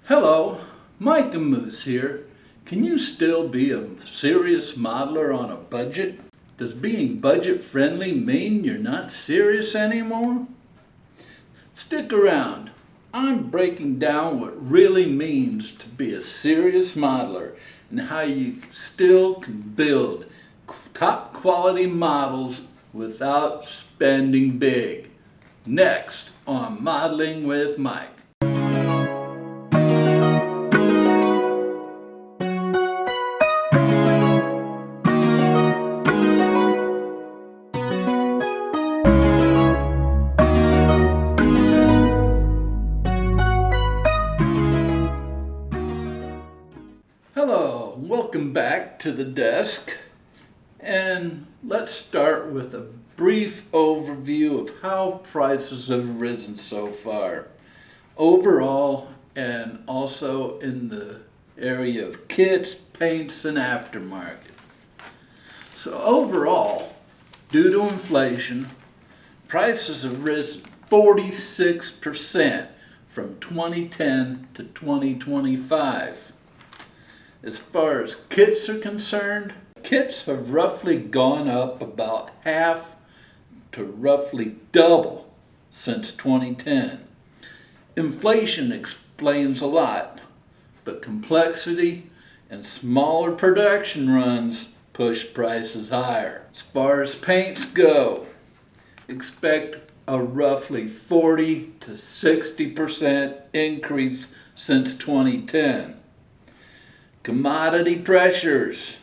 Hello, Mike and Moose here. Can you still be a serious modeler on a budget? Does being budget friendly mean you're not serious anymore? Stick around. I'm breaking down what really means to be a serious modeler and how you still can build top quality models without spending big. Next on Modeling with Mike. Hello, welcome back to the desk, and let's start with a brief overview of how prices have risen so far, overall and also in the area of kits, paints, and aftermarket. So overall, due to inflation, prices have risen 46% from 2010 to 2025. As far as kits are concerned, kits have roughly gone up about half to roughly double since 2010. Inflation explains a lot, but complexity and smaller production runs push prices higher. As far as paints go, expect a roughly 40 to 60% increase since 2010. Commodity pressures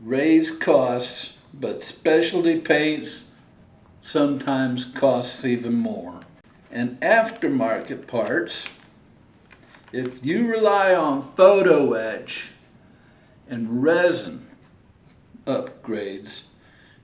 raise costs, but specialty paints sometimes costs even more. And aftermarket parts, if you rely on photo etch and resin upgrades,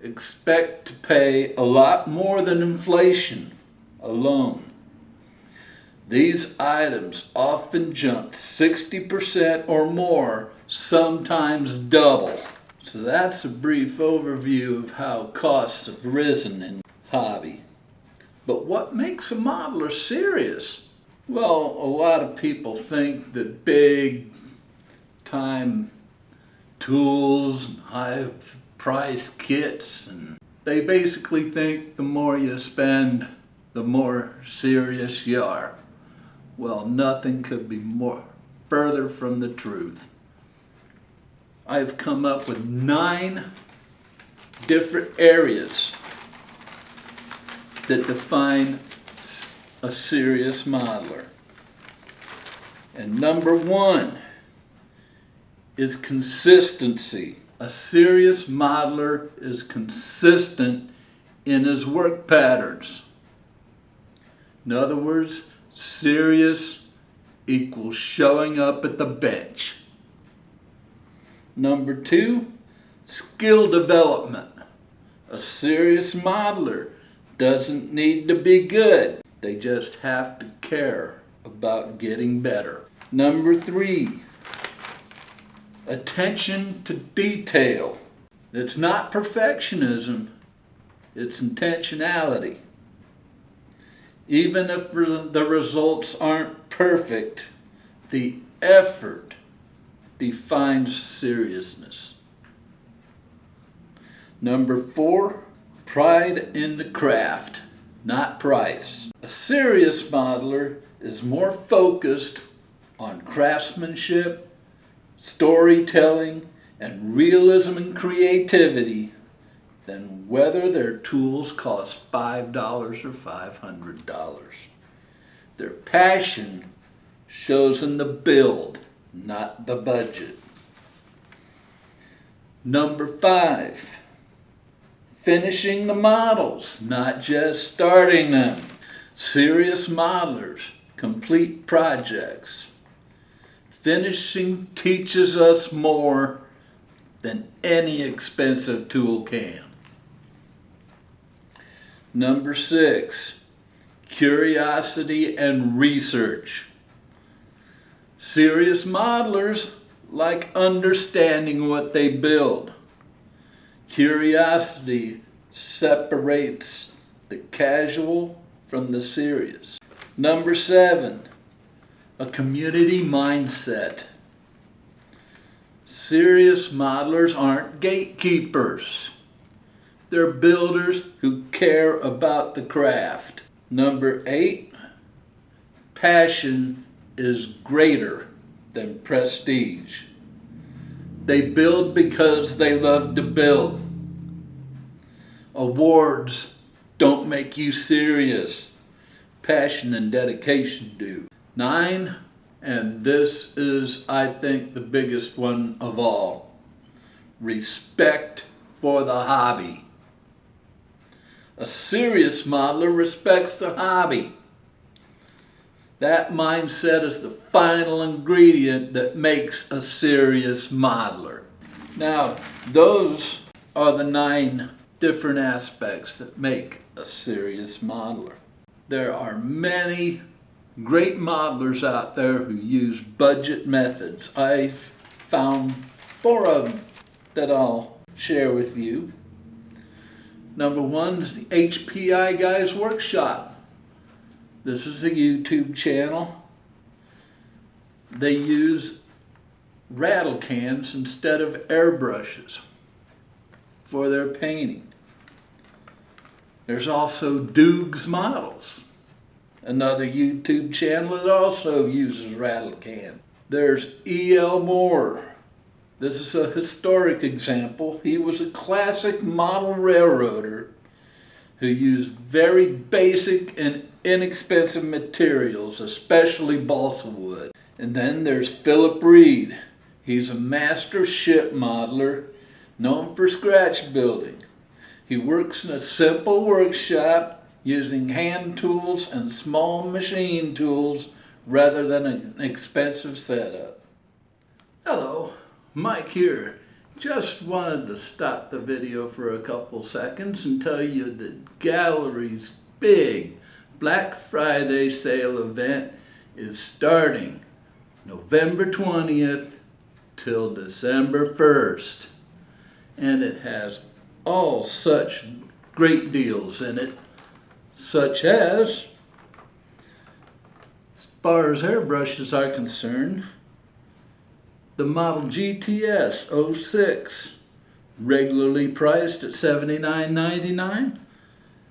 expect to pay a lot more than inflation alone. These items often jump 60% or more, sometimes double. So that's a brief overview of how costs have risen in hobby. But what makes a modeler serious? Well, a lot of people think that big time tools, high price kits, and they basically think the more you spend, the more serious you are. Well, nothing could be more further from the truth. I've come up with 9 different areas that define a serious modeler. And number 1 is consistency. A serious modeler is consistent in his work patterns. In other words, serious equals showing up at the bench. Number 2, skill development. A serious modeler doesn't need to be good. They just have to care about getting better. Number 3, attention to detail. It's not perfectionism, it's intentionality. Even if the results aren't perfect, the effort defines seriousness. Number 4, pride in the craft, not price. A serious modeler is more focused on craftsmanship, storytelling, and realism and creativity than whether their tools cost $5 or $500. Their passion shows in the build, not the budget. Number 5, finishing the models, not just starting them. Serious modelers complete projects. Finishing teaches us more than any expensive tool can. Number 6, curiosity and research. Serious modelers like understanding what they build. Curiosity separates the casual from the serious. Number 7, a community mindset. Serious modelers aren't gatekeepers. They're builders who care about the craft. Number 8, passion is greater than prestige. They build because they love to build. Awards don't make you serious. Passion and dedication do. 9, and this is, I think, the biggest one of all. Respect for the hobby. A serious modeler respects the hobby. That mindset is the final ingredient that makes a serious modeler. Now, those are the 9 different aspects that make a serious modeler. There are many great modelers out there who use budget methods. I've found 4 of them that I'll share with you. Number 1 is the HPI Guys Workshop. This is a YouTube channel. They use rattle cans instead of airbrushes for their painting. There's also Doogs Models, another YouTube channel that also uses rattle can. There's E.L. Moore. This is a historic example. He was a classic model railroader who used very basic and inexpensive materials, especially balsa wood. And then there's Philip Reed. He's a master ship modeler known for scratch building. He works in a simple workshop using hand tools and small machine tools rather than an expensive setup. Hello, Mike here. Just wanted to stop the video for a couple seconds and tell you that Gallery's big Black Friday sale event is starting November 20th till December 1st. And it has all such great deals in it, such as far as airbrushes are concerned, the model GTS 06, regularly priced at $79.99,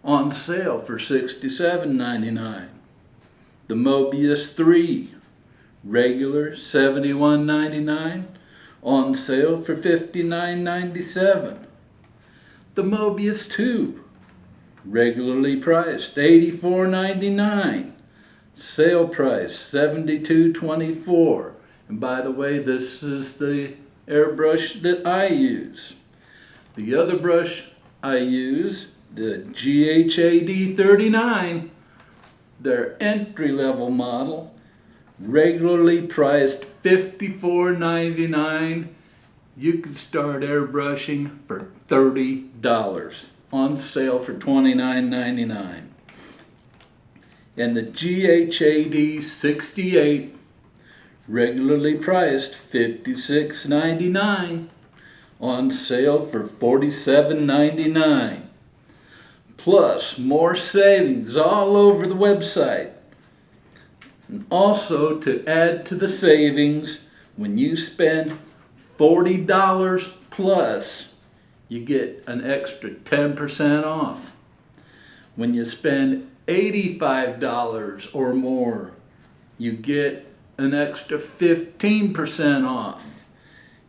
on sale for $67.99. The Mobius 3, regular $71.99, on sale for $59.97. The Mobius 2, regularly priced $84.99, sale price $72.24. And by the way, this is the airbrush that I use. The other brush I use, the GHAD 39, their entry-level model, regularly priced $54.99. You can start airbrushing for $30, on sale for $29.99. And the GHAD 68, regularly priced $56.99, on sale for $47.99. Plus more savings all over the website. And also, to add to the savings, when you spend $40 plus, you get an extra 10% off. When you spend $85 or more, you get an extra 15% off.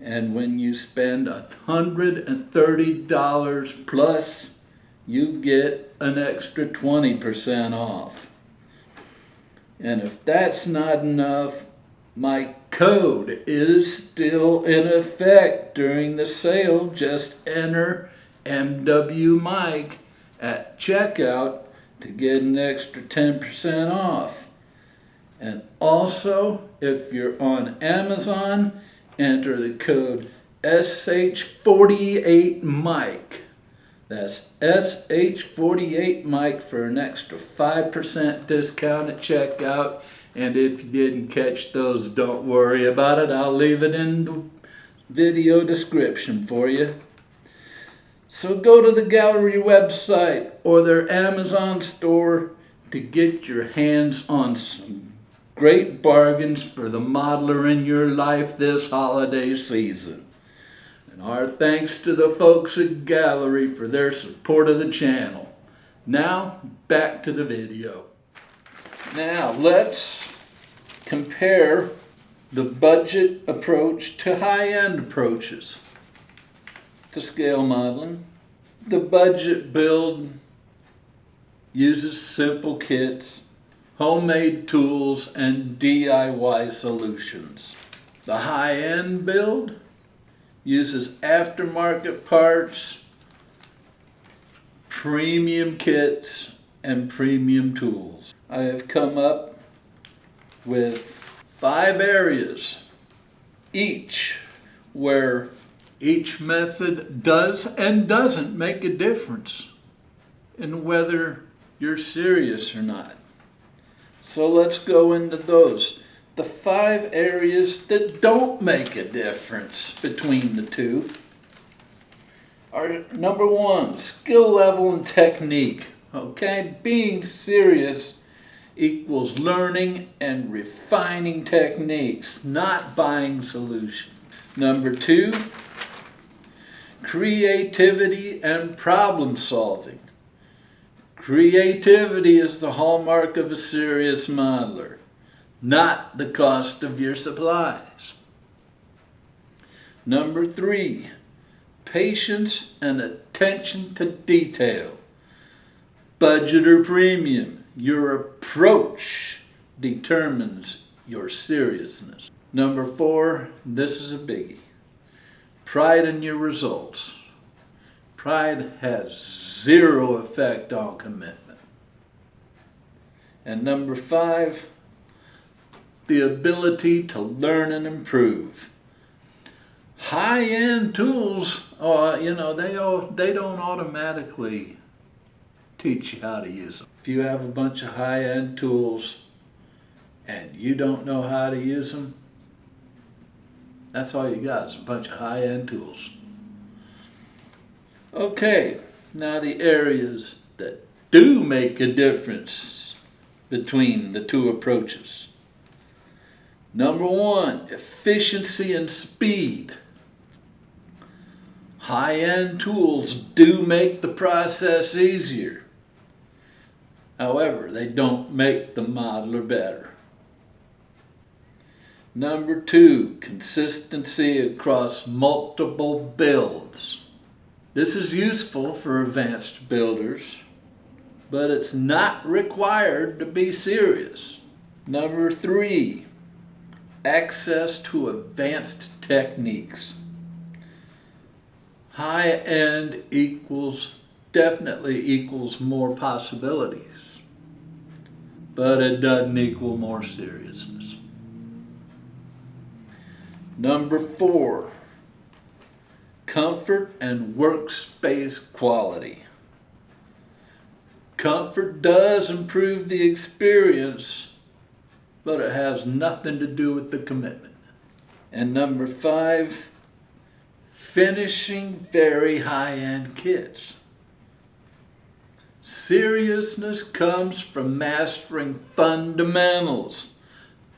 And when you spend $130 plus, you get an extra 20% off. And if that's not enough, my code is still in effect during the sale. Just enter MW Mike at checkout to get an extra 10% off. And also, if you're on Amazon, enter the code SH48Mike. That's SH48Mike for an extra 5% discount at checkout. And if you didn't catch those, don't worry about it. I'll leave it in the video description for you. So go to the gallery website or their Amazon store to get your hands on some Great bargains for the modeler in your life this holiday season. And our thanks to the folks at Gallery for their support of the channel. Now, back to the video. Now, let's compare the budget approach to high-end approaches to scale modeling. The budget build uses simple kits, homemade tools, and DIY solutions. The high-end build uses aftermarket parts, premium kits, and premium tools. I have come up with 5 areas, each where each method does and doesn't make a difference in whether you're serious or not. So let's go into those. The 5 areas that don't make a difference between the two are: number 1, skill level and technique. Okay, being serious equals learning and refining techniques, not buying solutions. Number 2, creativity and problem solving. Creativity is the hallmark of a serious modeler, not the cost of your supplies. Number 3, patience and attention to detail. Budget or premium, your approach determines your seriousness. Number 4, this is a biggie. Pride in your results. Pride has 0 effect on commitment. And number 5, the ability to learn and improve. High-end tools, they don't automatically teach you how to use them. If you have a bunch of high-end tools and you don't know how to use them, that's all you got is a bunch of high-end tools. Okay, now the areas that do make a difference between the two approaches. Number 1, efficiency and speed. High-end tools do make the process easier. However, they don't make the modeler better. Number 2, consistency across multiple builds. This is useful for advanced builders, but it's not required to be serious. Number 3, access to advanced techniques. High-end definitely equals more possibilities, but it doesn't equal more seriousness. Number 4, comfort and workspace quality. Comfort does improve the experience, but it has nothing to do with the commitment. And number 5, finishing very high-end kits. Seriousness comes from mastering fundamentals,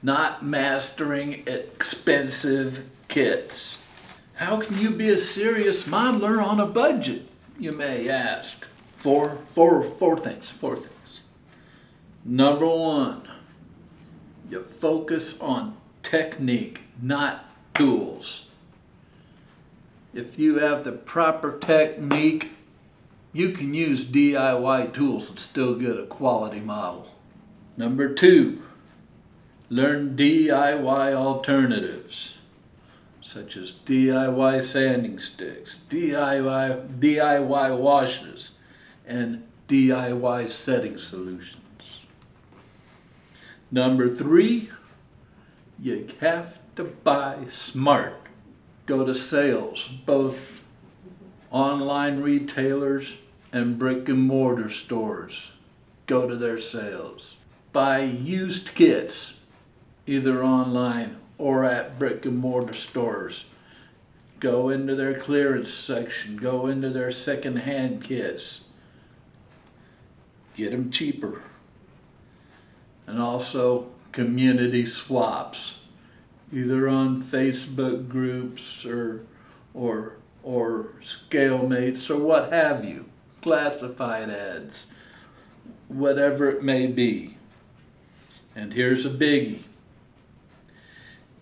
not mastering expensive kits. How can you be a serious modeler on a budget, you may ask? Four things. Number 1, you focus on technique, not tools. If you have the proper technique, you can use DIY tools and still get a quality model. Number 2, learn DIY alternatives, such as DIY sanding sticks, DIY washes, and DIY setting solutions. Number 3, you have to buy smart. Go to sales, both online retailers and brick and mortar stores. Go to their sales. Buy used kits, either online or at brick and mortar stores. Go into their clearance section, go into their second-hand kits. Get them cheaper. And also community swaps, either on Facebook groups or Scalemates or what have you, classified ads, whatever it may be. And here's a biggie.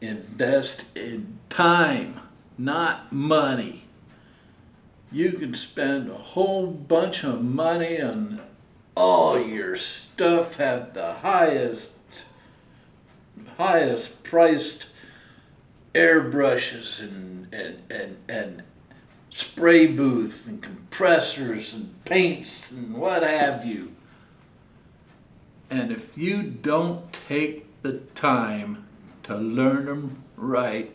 Invest in time, not money. You can spend a whole bunch of money on all your stuff, have the highest priced airbrushes and spray booth and compressors and paints and what have you. And if you don't take the time to learn them right,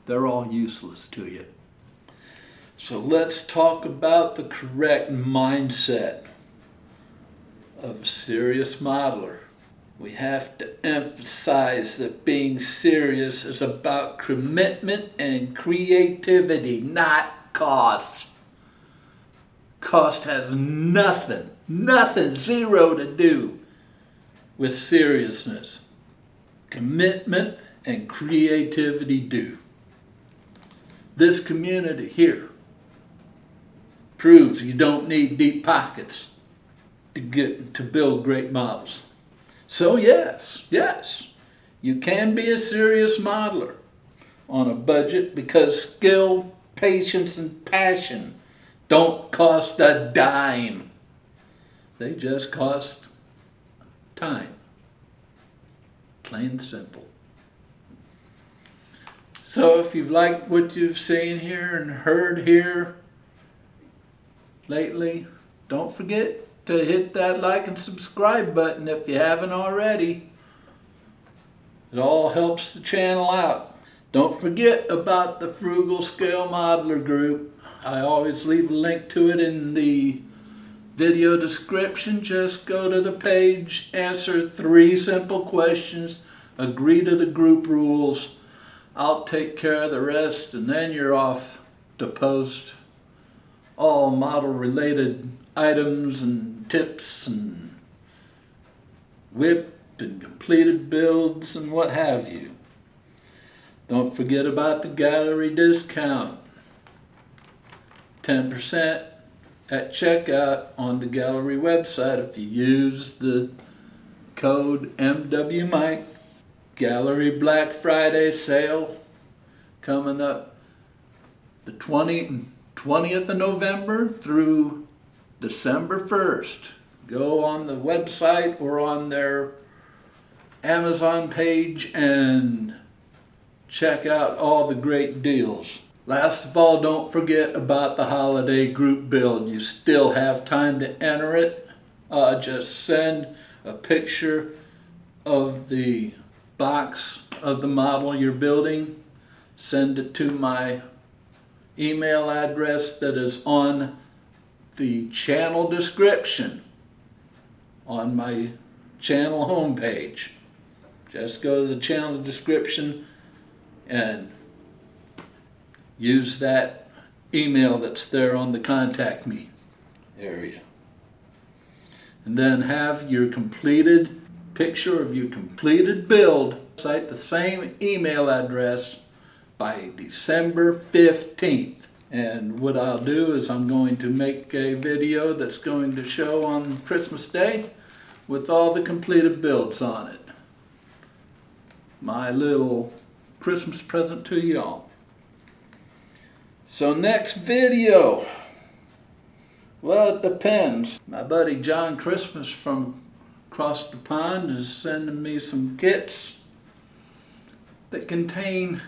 they're all useless to you. So let's talk about the correct mindset of serious modeler. We have to emphasize that being serious is about commitment and creativity, not cost. Cost has nothing, zero to do with seriousness. Commitment and creativity do. This community here proves you don't need deep pockets to build great models. So yes, you can be a serious modeler on a budget because skill, patience, and passion don't cost a dime. They just cost time. Plain and simple. So if you've liked what you've seen here and heard here lately, don't forget to hit that like and subscribe button if you haven't already. It all helps the channel out. Don't forget about the Frugal Scale Modeler group. I always leave a link to it in the video description. Just go to the page, answer 3 simple questions, agree to the group rules. I'll take care of the rest, and then you're off to post all model related items and tips and whip and completed builds and what have you. Don't forget about the gallery discount. 10% at checkout on the gallery website if you use the code MWMike. Gallery Black Friday sale coming up the 20th of November through December 1st. Go on the website or on their Amazon page and check out all the great deals. Last of all, don't forget about the holiday group build. You still have time to enter it. Just send a picture of the box of the model you're building. Send it to my email address that is on the channel description on my channel homepage. Just go to the channel description and use that email that's there on the contact me area. And then have your completed picture of your completed build, cite the same email address by December 15th. And what I'll do is I'm going to make a video that's going to show on Christmas Day with all the completed builds on it. My little Christmas present to y'all. So next video, well, it depends. My buddy John Christmas from across the pond is sending me some kits that contain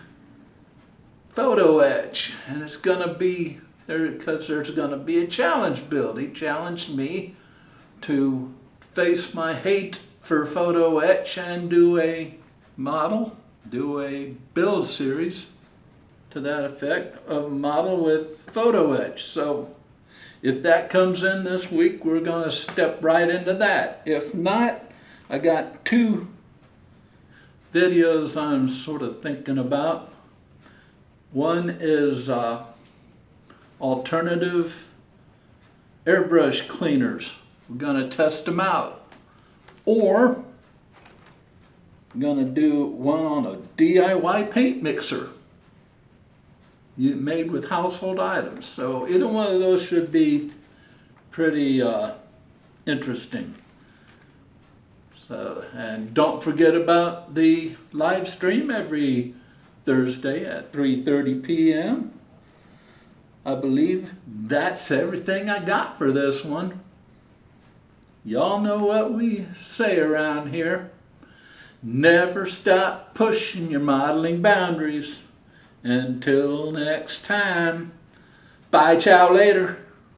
photo etch, and it's gonna be there because there's gonna be a challenge build. He challenged me to face my hate for photo etch and do a build series to that effect of a model with photo etch. So if that comes in this week, we're gonna step right into that. If not, I got 2 videos I'm sort of thinking about. One is alternative airbrush cleaners. We're going to test them out. Or I'm gonna do one on a DIY paint mixer made with household items. So either one of those should be pretty interesting. So, and don't forget about the live stream every Thursday at 3:30 p.m. I believe that's everything I got for this one. Y'all know what we say around here. Never stop pushing your modeling boundaries. Until next time, bye, ciao, later.